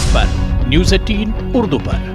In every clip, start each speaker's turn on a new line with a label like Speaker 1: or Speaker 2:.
Speaker 1: पर न्यूज़ 18 उर्दू पर।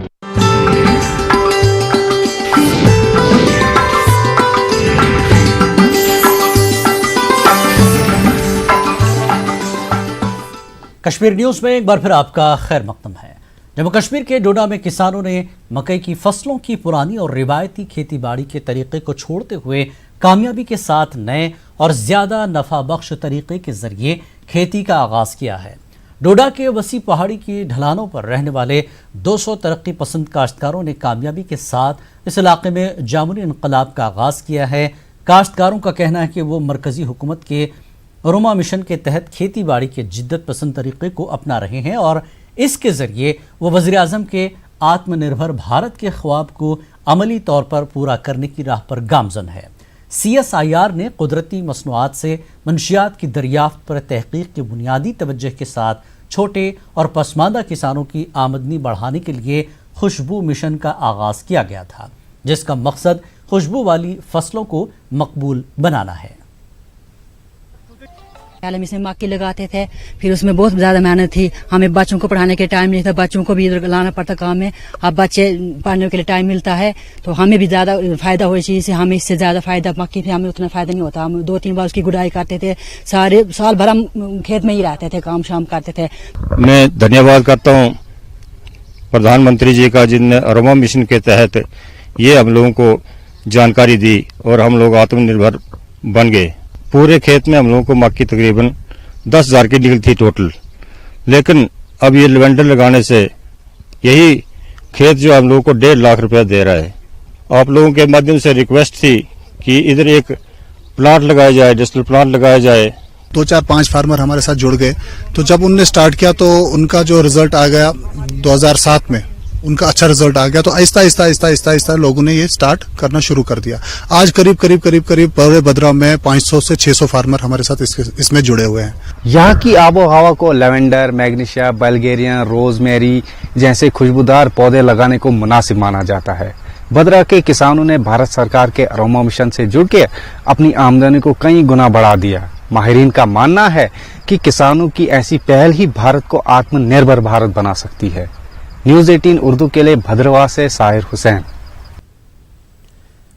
Speaker 2: कश्मीर न्यूज़ में एक बार फिर आपका खैर मकदम है। जम्मू कश्मीर के डोडा में किसानों ने मकई की फसलों की पुरानी और रिवायती खेती बाड़ी के तरीके को छोड़ते हुए कामयाबी के साथ नए और ज़्यादा नफा बख्श तरीके के जरिए खेती का आगाज़ किया है। डोडा के वसी पहाड़ी की ढलानों पर रहने वाले 200 तरक्की पसंद काश्तकारों ने कामयाबी के साथ इस इलाके में जामुनी इनकलाब का आगाज़ किया है। काश्तकारों का कहना है कि वो मरकज़ी हुकूमत के रोमा मिशन के तहत खेती बाड़ी के जिद्दत पसंद तरीके को अपना रहे हैं और इसके ज़रिए वो वज़ीर आज़म के आत्मनिर्भर भारत के ख्वाब को अमली तौर पर पूरा करने की राह पर गामज़न है। CSIR ने कुदरती मसनूआत से मंशियात की दरियाफ्त पर तहकीक की बुनियादी तवज्जो के साथ छोटे और पसमानदा किसानों की आमदनी बढ़ाने के लिए खुशबू मिशन का आगाज़ किया गया था, जिसका मकसद खुशबू वाली फसलों को मकबूल बनाना है।
Speaker 3: पहले में से मक्की लगाते थे, फिर उसमें बहुत ज्यादा मेहनत थी, हमें बच्चों को पढ़ाने के टाइम नहीं था, बच्चों को भी इधर लाना पड़ता काम में। अब बच्चे पढ़ने के लिए टाइम मिलता है तो हमें भी ज्यादा फायदा हो चाहिए, हमें इससे ज्यादा फायदा, मक्की से हमें उतना फायदा नहीं होता। हम 2-3 बार उसकी गुड़ाई करते थे, सारे साल भर हम खेत में ही रहते थे, काम शाम करते थे।
Speaker 4: मैं धन्यवाद करता हूँ प्रधानमंत्री जी का, जिनने रोमा मिशन के तहत ये हम लोगों को जानकारी दी और हम लोग आत्मनिर्भर बन गए। पूरे खेत में हम लोगों को मक्की तकरीबन 10,000 की निकली थी टोटल, लेकिन अब ये लेवेंडर लगाने से यही खेत जो हम लोगों को 1.5 लाख रुपया दे रहा है। आप लोगों के माध्यम से रिक्वेस्ट थी कि इधर एक प्लांट लगाया जाए, डिजिटल प्लांट लगाया जाए।
Speaker 5: 2-4-5 फार्मर हमारे साथ जुड़ गए, तो जब उनने स्टार्ट किया तो उनका जो रिजल्ट आ गया 2007 में, उनका अच्छा रिजल्ट आ गया, तो आहिस्ता लोगों ने ये स्टार्ट करना शुरू कर दिया। आज करीब बड़े बदरा में 500 से 600 फार्मर हमारे साथ इसमें जुड़े हुए हैं।
Speaker 6: यहाँ की आबो हवा को लेवेंडर, मैग्नीशिया, बल्गेरियन, रोजमेरी जैसे खुशबूदार पौधे लगाने को मुनासिब माना जाता है। बदरा के किसानों ने भारत सरकार के रोमा मिशन से जुड़ के अपनी आमदनी को कई गुना बढ़ा दिया। माहिरीन का मानना है कि किसानों की ऐसी पहल ही भारत को आत्मनिर्भर भारत बना सकती है। न्यूज़ 18 उर्दू के लिए भद्रवाह से साहिर हुसैन।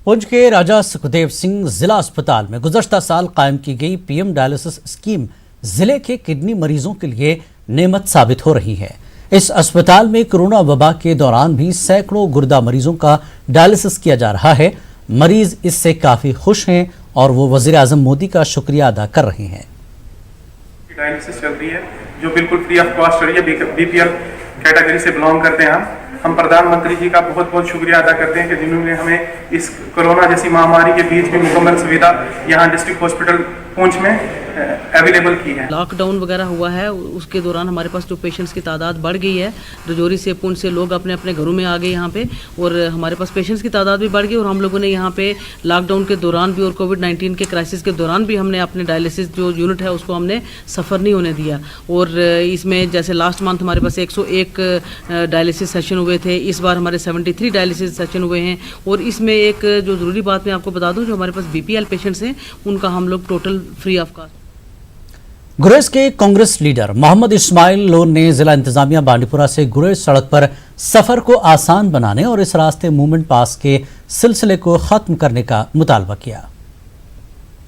Speaker 2: पुंछ के राजा सुखदेव सिंह जिला अस्पताल में गुज़श्ता साल कायम की गई PM डायलिसिस स्कीम जिले के किडनी मरीजों के लिए नेमत साबित हो रही है। इस अस्पताल में कोरोना वबा के दौरान भी सैकड़ों गुर्दा मरीजों का डायलिसिस किया जा रहा है। मरीज इससे काफी खुश हैं और वो वज़ीर आज़म मोदी का शुक्रिया अदा कर रहे हैं।
Speaker 7: डायलिसिस चल रही है जो बिल्कुल फ्री ऑफ कॉस्ट चल रही है। BPL कैटेगरी से बिलोंग करते हैं हम प्रधानमंत्री जी का बहुत बहुत शुक्रिया अदा करते हैं कि जिन्होंने हमें इस कोरोना जैसी महामारी के बीच में मुकम्मल सुविधा यहाँ डिस्ट्रिक्ट हॉस्पिटल पुंछ में अवेलेबल की है।
Speaker 8: लॉकडाउन वगैरह हुआ है, उसके दौरान हमारे पास जो पेशेंट्स की तादाद बढ़ गई है। रजौरी से पुंछ से लोग अपने अपने घरों में आ गए यहाँ पे, और हमारे पास पेशेंट्स की तादाद भी बढ़ गई। और हम लोगों ने यहाँ पे लॉकडाउन के दौरान भी और कोविड-19 के क्राइसिस के दौरान भी हमने अपने डायलिसिस जो यूनिट है उसको हमने सफ़र नहीं होने दिया। और इसमें जैसे लास्ट मंथ हमारे पास 101 डायलिसिस सेशन हुए थे, इस बार हमारे 73 डायलिसिस सेशन हुए हैं। और इसमें एक जो ज़रूरी बात मैं आपको बता दूँ, जो हमारे पास BPL पेशेंट्स हैं उनका हम लोग टोटल फ्री ऑफ कॉस्ट।
Speaker 2: गुरेज के कांग्रेस लीडर मोहम्मद इस्माइल लोन ने जिला इंतजामिया बांडीपुरा से गुरेज सड़क पर सफर को आसान बनाने और इस रास्ते मूवमेंट पास के सिलसिले को खत्म करने का मुतालबा किया।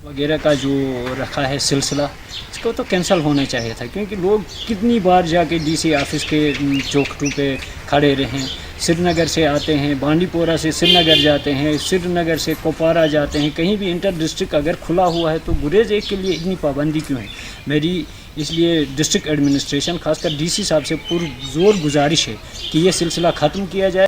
Speaker 9: वगैरह का जो रखा है सिलसिला, इसको तो कैंसिल होना चाहिए था, क्योंकि लोग कितनी बार जाके DC ऑफिस के चौखटों पे खड़े रहें। श्रीनगर से आते हैं, बांडीपोरा से श्रीनगर जाते हैं, श्रीनगर से कुपवारा जाते हैं, कहीं भी इंटर डिस्ट्रिक्ट अगर खुला हुआ है तो गुरेज एक के लिए इतनी पाबंदी क्यों है? मेरी इसलिए डिस्ट्रिक्ट एडमिनिस्ट्रेशन खासकर DC साहब से पुरजोर गुजारिश है कि ये सिलसिला ख़त्म किया जाए।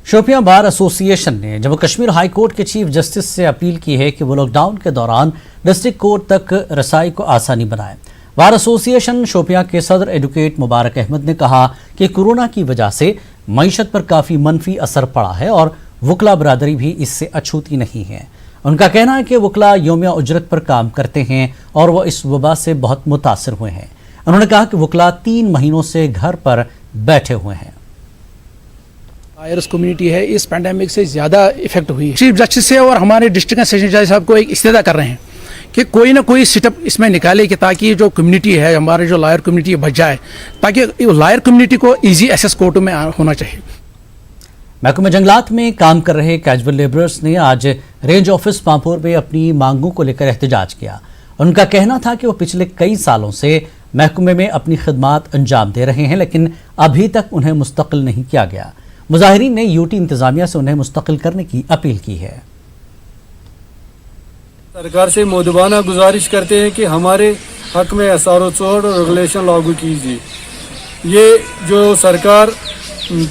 Speaker 2: शोपियां बार एसोसिएशन ने जम्मू कश्मीर हाई कोर्ट के चीफ जस्टिस से अपील की है कि वो लॉकडाउन के दौरान डिस्ट्रिक्ट कोर्ट तक रसाई को आसानी बनाए। बार एसोसिएशन शोपियां के सदर एडवोकेट मुबारक अहमद ने कहा कि कोरोना की वजह से मईशत पर काफ़ी मनफी असर पड़ा है और वकला बरादरी भी इससे अछूती नहीं है। उनका कहना है कि वकला यौमिया उजरत पर काम करते हैं और वो इस वबा से बहुत मुतासर हुए हैं। उन्होंने कहा कि वकला 3 महीनों से घर पर बैठे हुए हैं।
Speaker 10: आयरस कम्युनिटी है इस पैंडेमिक से ज़्यादा इफेक्ट हुई है। चीफ जस्टिस से और हमारे डिस्ट्रिक्ट सेशन जज साहब को एक इस्तेदा कर रहे हैं कि कोई ना कोई स्टेप इसमें निकाले कि ताकि जो कम्युनिटी है, हमारे जो लॉयर कम्युनिटी बच जाए, ताकि लॉयर कम्युनिटी को इजी एक्सेस कोर्टों में होना चाहिए।
Speaker 2: महकमे जंगलात में काम कर रहे कैजुअल लेबरर्स ने आज रेंज ऑफिस पांपोर में अपनी मांगों को लेकर एहतजाज किया। उनका कहना था कि वो पिछले कई सालों से महकमे में अपनी खिदमात अंजाम दे रहे हैं, लेकिन अभी तक उन्हें मुस्तकिल नहीं किया गया। मुजाहिरीन ने यूटी इंतजामिया से उन्हें मुस्तकिल करने की अपील की है।
Speaker 11: सरकार से मोदबाना गुजारिश करते हैं कि हमारे हक में SRO चोड़ और रेगुलेशन लागू कीजिए। ये जो सरकार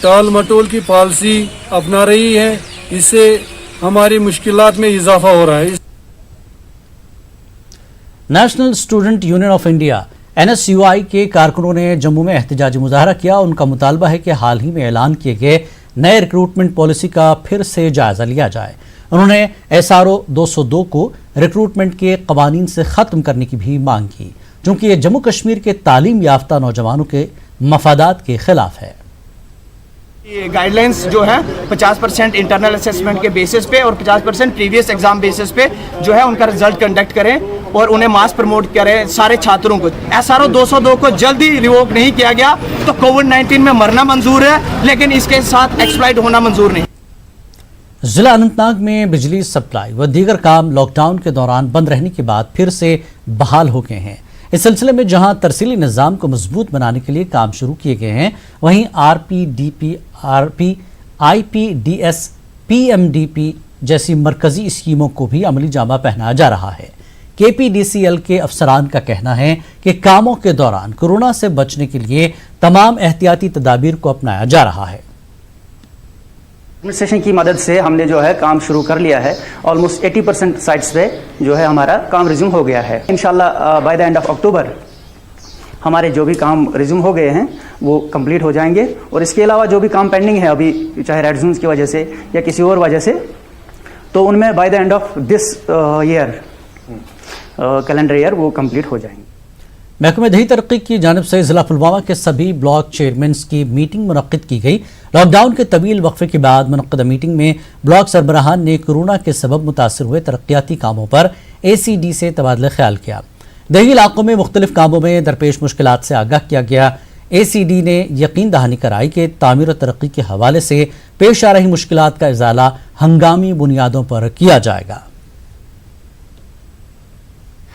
Speaker 11: टाल मटोल की पॉलिसी अपना रही है, इससे हमारी मुश्किलात में इजाफा हो रहा है।
Speaker 2: National student union of India NSUI के कारकुनों ने जम्मू में एहतजाजी मुजाहरा किया। उनका मुतालबा है कि हाल ही में ऐलान किए गए नए रिक्रूटमेंट पॉलिसी का फिर से जायजा लिया जाए। उन्होंने SRO 202 को रिक्रूटमेंट के कवानीन से ख़त्म करने की भी मांग की, क्योंकि ये जम्मू कश्मीर के तालीम याफ्ता नौजवानों के मफादात के खिलाफ है।
Speaker 12: ये गाइडलाइंस जो है 50% इंटरनल असेसमेंट के बेसिस पे और 50% प्रीवियस एग्जाम बेसिस पे जो है उनका रिजल्ट कंडक्ट करें और उन्हें मास प्रमोट करें सारे छात्रों को। SRO 202 को जल्दी रिवोक नहीं किया गया तो कोविड-19 में मरना मंजूर है, लेकिन इसके साथ एक्सप्लॉइट होना मंजूर नहीं।
Speaker 2: जिला अनंतनाग में बिजली सप्लाई व दीगर काम लॉकडाउन के दौरान बंद रहने के बाद फिर से बहाल हो गए हैं। इस सिलसिले में जहां तरसीली निज़ाम को मजबूत बनाने के लिए काम शुरू किए गए हैं, वहीं RPDP, RP, IPDS, PMDP जैसी मरकजी स्कीमों को भी अमली जामा पहनाया जा रहा है। KPDCL के अफसरान का कहना है कि कामों के दौरान कोरोना से बचने के लिए तमाम एहतियाती तदाबीर को अपनाया जा रहा है।
Speaker 13: एडमिनिस्ट्रेशन की मदद से हमने जो है काम शुरू कर लिया है। ऑलमोस्ट 80% साइट्स पे जो है हमारा काम रिज्यूम हो गया है। इंशाल्लाह by the end of October हमारे जो भी काम रिज्यूम हो गए हैं वो कंप्लीट हो जाएंगे। और इसके अलावा जो भी काम पेंडिंग है अभी, चाहे रेड जोन्स की वजह से या किसी और वजह से, तो उनमें by the end of this year calendar year वो कंप्लीट हो जाएंगे।
Speaker 2: महकमे दही तरक्की की जानिब से जिला पुलवामा के सभी ब्लॉक चेयरमैन की मीटिंग मुनक्किद की गई। लॉकडाउन के तवील वक्फे के बाद मुनक्किदा मीटिंग में ब्लॉक सरबराहान ने कोरोना के सबब मुतासर हुए तरक्याती कामों पर ACD से तबादला ख्याल किया। दही इलाकों में मुख्तलिफ कामों में दरपेश मुश्किलात से आगाह किया गया। ACD ने यकीन दहानी कराई कि तामीर और तरक्की के हवाले से पेश आ रही मुश्किलात का इजाला हंगामी बुनियादों पर किया जाएगा।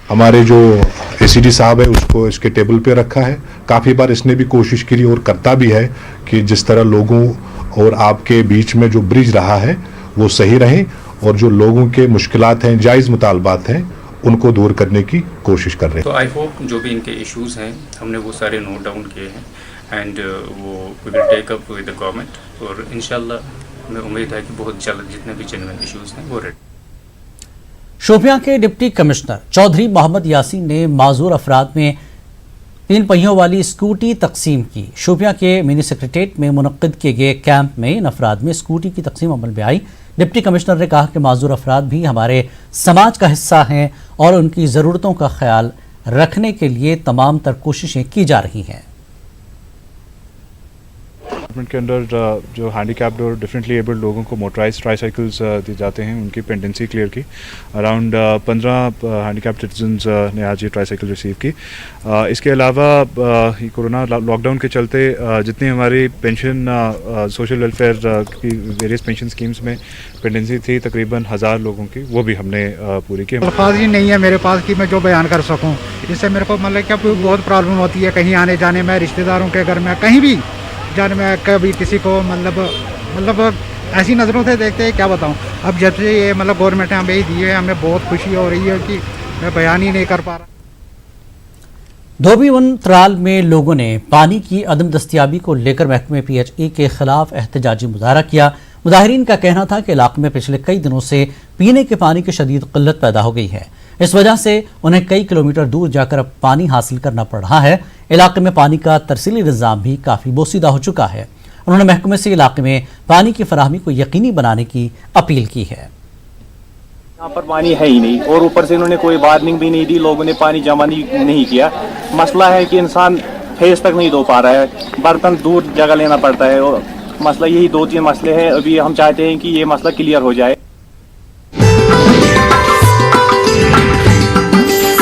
Speaker 14: हमारे जो ACD साहब है उसको इसके टेबल पे रखा है। काफ़ी बार इसने भी कोशिश की और करता भी है कि जिस तरह लोगों और आपके बीच में जो ब्रिज रहा है वो सही रहे और जो लोगों के मुश्किलात हैं, जायज़ मुतालबात हैं, उनको दूर करने की कोशिश कर रहे हैं।
Speaker 15: तो आई होप जो भी इनके इश्यूज़ हैं हमने वो सारे नोट डाउन किए हैं एंड वो we will take up with the government और इंशाल्लाह हमें उम्मीद है कि बहुत जल्द जितने भी जेन्युइन इश्यूज़ हैं वो रेडी।
Speaker 2: शोपियां के डिप्टी कमिश्नर चौधरी मोहम्मद यासीन ने माजूर अफराद में 3 पहियों वाली स्कूटी तकसीम की। शोपियां के मिनी सेक्रेटेरिएट में मुनक्किद किए गए कैंप में इन अफराद में स्कूटी की तकसीम अमल में आई। डिप्टी कमिश्नर ने कहा कि माजूर अफराद भी हमारे समाज का हिस्सा हैं और उनकी ज़रूरतों का ख्याल रखने के लिए तमाम तर कोशिशें की जा रही हैं।
Speaker 16: के अंदर जो हैंडीकैप्ड और डिफरेंटली एबल्ड लोगों को मोटराइज ट्राईसाइकिल्स दिए जाते हैं, उनकी पेंडेंसी क्लियर की। अराउंड 15 हैंडीकैप्ड सिटीजन्स ने आज ये ट्राईसाइकिल रिसीव की। इसके अलावा कोरोना लॉकडाउन के चलते जितनी हमारी पेंशन सोशल वेलफेयर की वेरियस पेंशन स्कीम्स में पेंडेंसी थी तकरीबन 1000 लोगों की, वो भी हमने पूरी की।
Speaker 17: अल्फाज ही नहीं है मेरे पास कि मैं जो बयान कर सकूँ। इससे मेरे को मतलब क्या बहुत प्रॉब्लम होती है कहीं आने जाने में, रिश्तेदारों के घर में, कहीं भी जाने में। कभी किसी को मतलब ऐसी नज़रों से देखते हैं, क्या बताऊं। अब जब से ये मतलब गवर्नमेंट ने हमें ही दी है, हमें बहुत खुशी हो रही है कि मैं बयान ही नहीं कर पा रहा।
Speaker 2: धोबी वन त्राल में लोगों ने पानी की अदम दस्तियाबी को लेकर महकमे PHE के खिलाफ एहतजाजी मुजाहरा किया। मुजाहिरीन का कहना था कि इलाके में पिछले कई दिनों से पीने के पानी की शदीद किल्लत पैदा हो गई है। इस वजह से उन्हें कई किलोमीटर दूर जाकर अब पानी हासिल करना पड़ रहा है। इलाके में पानी का तरसीली निज़ाम भी काफ़ी बोसीदा हो चुका है। उन्होंने महकमे से इलाके में पानी की फराहमी को यकीनी बनाने की अपील की है।
Speaker 18: यहाँ पर पानी है ही नहीं और ऊपर से इन्होंने कोई वार्निंग भी नहीं दी, लोगों ने पानी जमा नहीं किया। मसला है कि इंसान फेस तक नहीं धो पा रहा है, बर्तन दूर जगह लेना पड़ता है और मसला यही 2-3 मसले हैं। अभी हम चाहते हैं कि ये मसला क्लियर हो जाए।